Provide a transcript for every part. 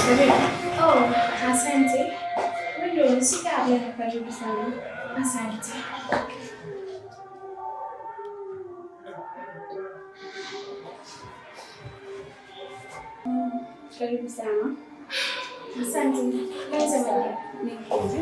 Oh, asante. Wewe shika hapa, karibu sana. Asante. Karibu sana. Asante. Naweza maji. Nikuze.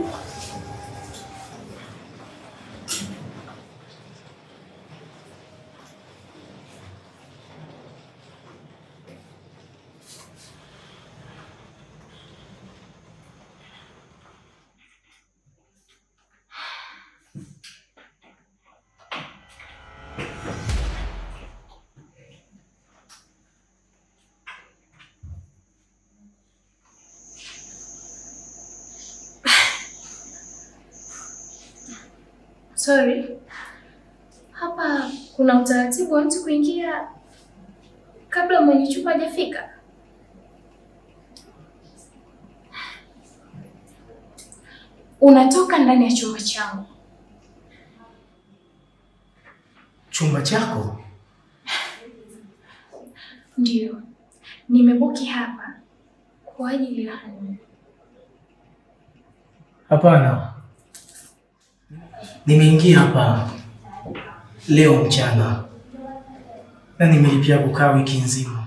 Sorry. Hapa kuna utaratibu wa mtu kuingia kabla mwenye chumba hajafika. Unatoka ndani ya chumba changu. Chumba chako? Ndio. Nimebuki hapa kwa ajili ya Hanu. Hapana. Nimeingia hapa leo mchana na nimelipia kukaa wiki nzima.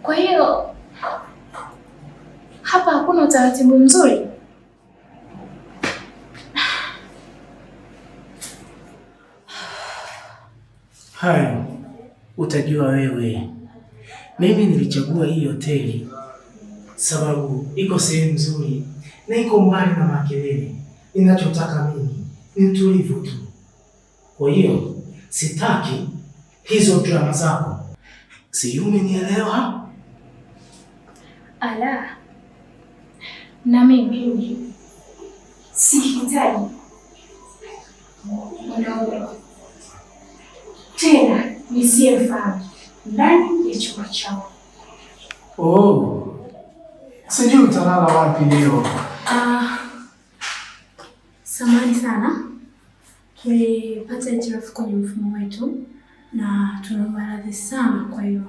Kwa hiyo hapa hakuna utaratibu mzuri. Hayo utajua wewe. Mimi nilichagua hii hoteli sababu iko sehemu nzuri na iko mbali na makelele. Ninachotaka mimi ni utulivu tu. Kwa hiyo sitaki hizo drama zako. Si umenielewa? Ala. Na mimi sihitaji mwanaume tena nisiyemfahamu ndani ya chumba changu. Oh. Sijui utalala wapi leo. Samahani sana. Tulipata hitilafu kwenye mfumo wetu na tunaomba radhi sana kwa hiyo.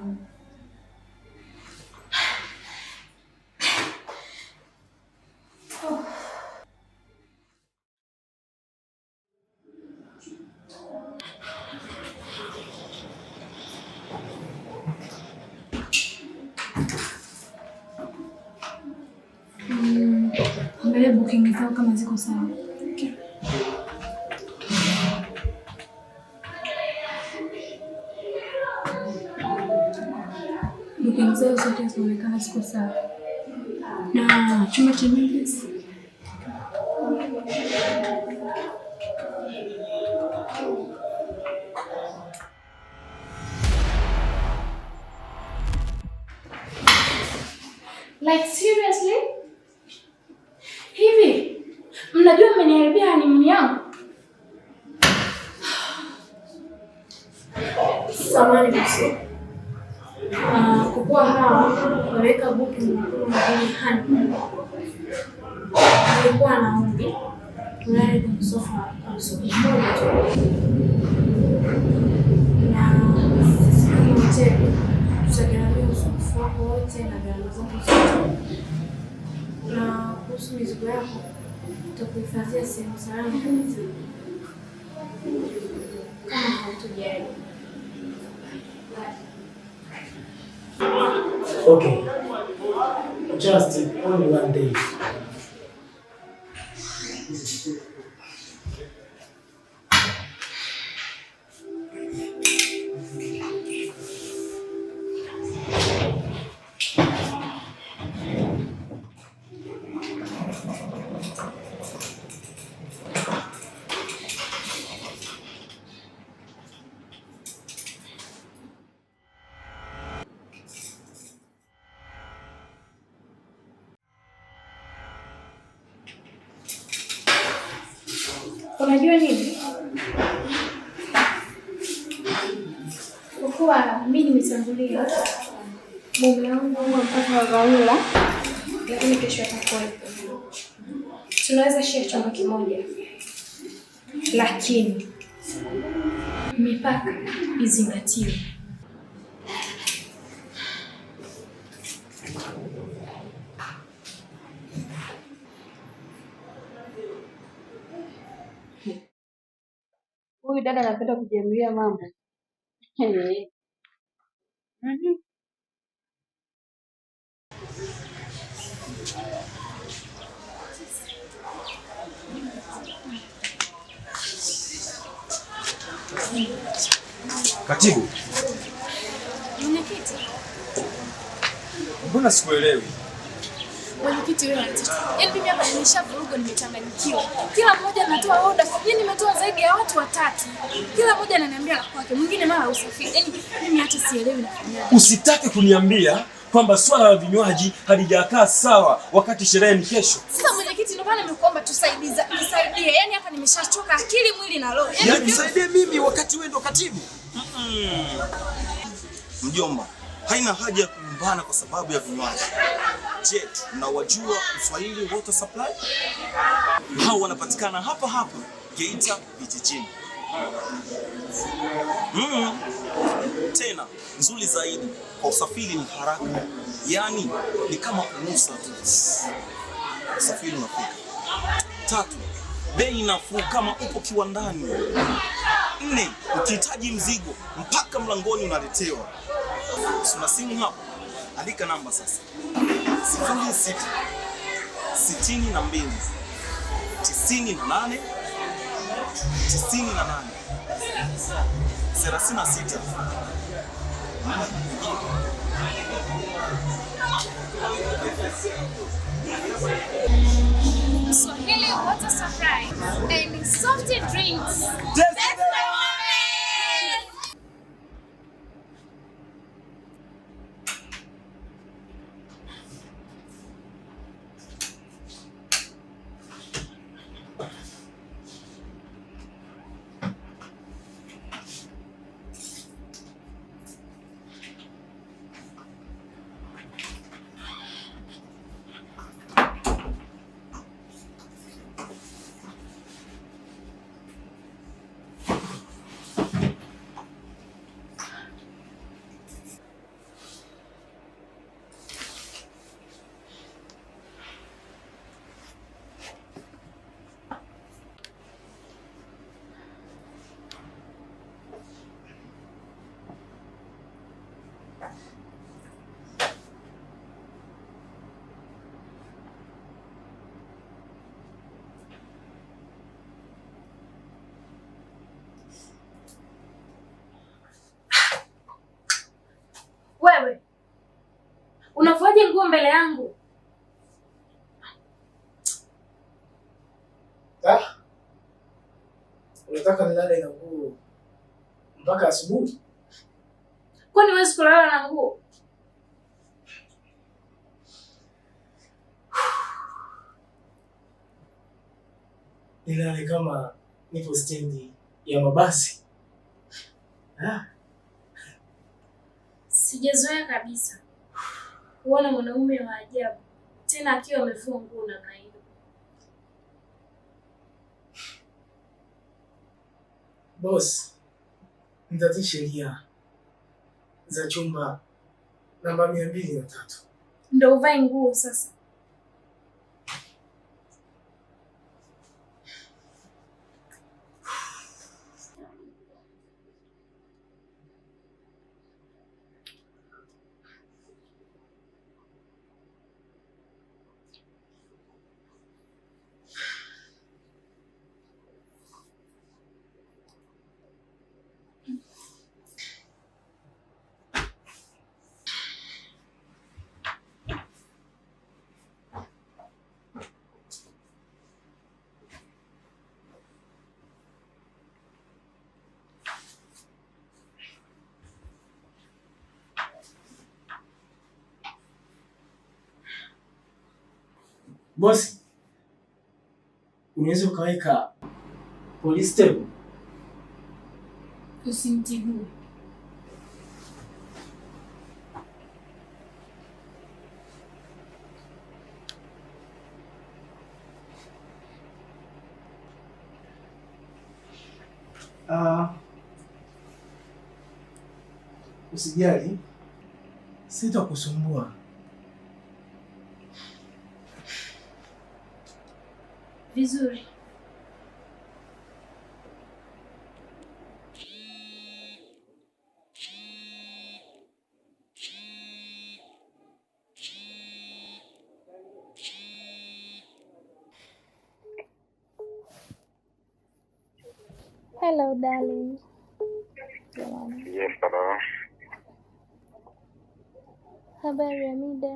Angalia booking zao kama ziko sawa. Okay. Booking zao zote zinaonekana ziko sawa. Na chumba cha meals. Like seriously? Hivi mnajua mmeniharibia honeymoon yangu? Samahani basi. Kwa kuwa hawa wameweka booking mjini honeymoon. Nilikuwa naombi tulale kwenye sofa kwa usiku mmoja tu. Na sisi kama hoteli tutagharamia usumbufu wako wote na gharama zako zote. Na kuhusu mizigo yako tutakuhifadhia sehemu salama kabisa. Kama hautojali. Okay. Just only one day. Unajua nini? Kwa kuwa mimi nimetangulia mume wangu mpaka Raula, lakini kesho atakuwa hivyo. Tunaweza share chumba kimoja, lakini mipaka izingatiwe. Huyu dada anapenda kujiamulia mambo. Katibu. Mwenyekiti. Mbona sikuelewi? Mwenyekiti wewe anataka. Yaani mimi hapa nimeshavurugwa, nimechanganyikiwa. Kila mmoja anatoa oda. Yaani nimetoa zaidi ya watu 3. Kila mmoja ananiambia la kwake. Mwingine mara usafiri. Yaani mimi hata sielewi nafanyaje. Usitake kuniambia kwamba swala la vinywaji halijakaa sawa wakati sherehe ni kesho. Sasa mwenyekiti, ndio maana nimekuomba nisaidie. Yaani hapa nimeshachoka akili, mwili na roho. Yaani nisaidie mimi wakati wewe ndo katibu? Mjomba, haina haja ya kulumbana kwa sababu ya vinywaji. Je, unawajua Uswahili Water Supply? Hao wanapatikana hapa hapa Geita vijijini. Tena nzuri zaidi, kwa usafiri ni haraka. Yaani ni kama kunusa tu. Usafiri unafika. 3, bei nafuu kama upo kiwandani. 4, ukihitaji mzigo mpaka mlangoni unaletewa. Una simu hapo? Andika namba sasa. 06 62 98 98 36. Swahili Water Supply and soft drinks. That's Wewe unavuaje nguo mbele yangu? Unataka nilale na nguo mpaka asubuhi? Kwani huwezi kulala na nguo? Nilale kama nipo stendi ya mabasi? Sijazoea kabisa kuona mwanaume wa ajabu tena akiwa amefua nguo namna hiyo. Boss, nitatii sheria za chumba namba 203. Ndio uvae nguo sasa. Bosi, unaweza ukaweka Police stable. Usimtibu. Usijali, sitakusumbua. Vizuri. Hello, darling. Yes, hello. Habari ya mida?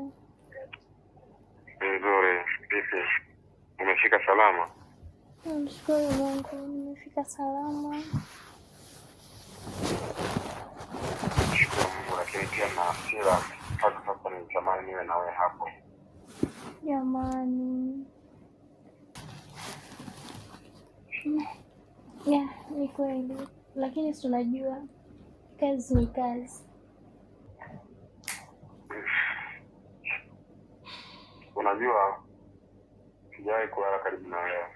Nzuri. Vipi? Umefika salama? Namshukuru Mungu, nimefika salama. Shukuru Mungu, lakini pia na hasira mpaka sasa nitamani niwe na wewe hapo. Jamani. Ya, ni kweli. Lakini si tunajua kazi ni kazi. Unajua sijawahi kulala karibu na wewe.